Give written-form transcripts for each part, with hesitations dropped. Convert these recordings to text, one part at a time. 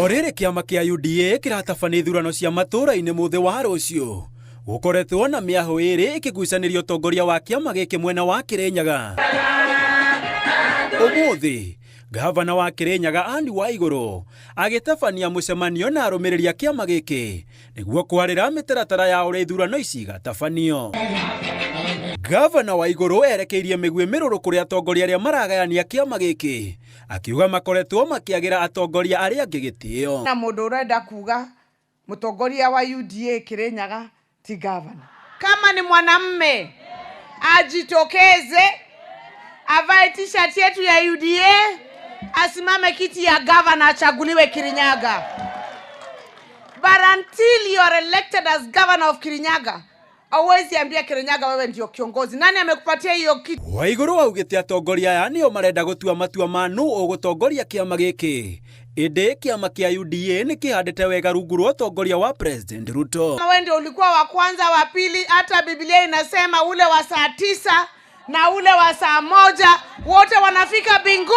Orere kiama kia UDA kiratabania ithurano cia matura-ini muthe wa rucio gukoretwo na miaho iri ikigucaniria utongoria wa kiama giki mwena wa Kirinyaga. Umuthi gavana wa Kirinyaga Anne Waiguru agitabania mucemanio na arumiriri a kiama giki niguo kwarira mitaratara ya uria ithurano ici igatabanio. Gavana Waiguru erekeirie migwi miruru kuri atongoria aria maragayania kiama giki akiuga makoretwo makiagira atongoria aria angi gitio. Na mundu urenda kuga mutongoria wa UDA Kirinyaga ti gavana. Kama ni mwanamme ajitokeze, avae t-shirt yetu ya UDA, asimame kiti ya gavana, achaguliwe Kirinyaga. But until you are elected as governor of Kirinyaga, hauwezi ambia Kirinyaga wewe ndio kiongozi. Nani amekupatia hiyo kiti? Waiguru augite atongoria aya nio marenda gutua matua manu ugutongoria kiama giki. Indi kiama kia UDA ni kihandite wega rungu rwa utongoria wa President Ruto. Wewe ndio ulikuwa wa kwanza, wa pili, hata Biblia inasema ule wa saa 9 na ule wa saa 1 wote wanafika bingu.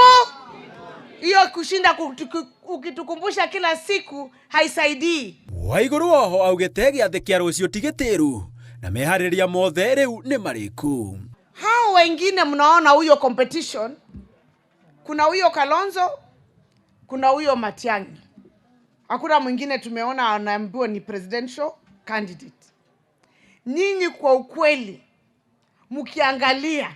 Hiyo kushinda ukitukumbusha kila siku haisaidii. Waiguru oho augite giathi kia rucio tigitiru na mehariria mothe riu ni mariku. Hao wengine mnaona huyo competition, kuna huyo Kalonzo, kuna huyo Matiang'i. Hakuna mwingine tumeona anaambiwa ni presidential candidate. Nyinyi kwa ukweli mkiangalia,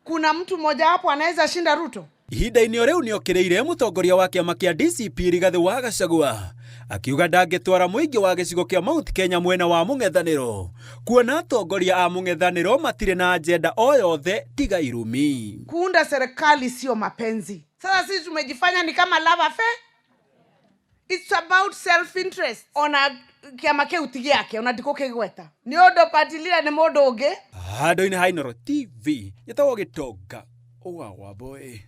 kuna mtu mmoja hapo anaweza shinda Ruto? Ihinda-ini riu niokireire mutongoria wa kiama kia DCP Rigathi wa Gachagua akiuga ndangitwara muingi wa gicigo kia Mount Kenya mwena wa mung'ethaniro, kuona atongoria a mung'ethaniro matire na agenda o yothe tiga irumi. Kuunda serikali sio mapenzi. Sasa sisi tumejifanya ni kama love affair. It's about self interest. Ona kiama kia utigi yake unatiko kigweta ni ondo patilira ni mondo unge Handu-ini ha Inooro TV yetagwo Gitonga Owawa boy.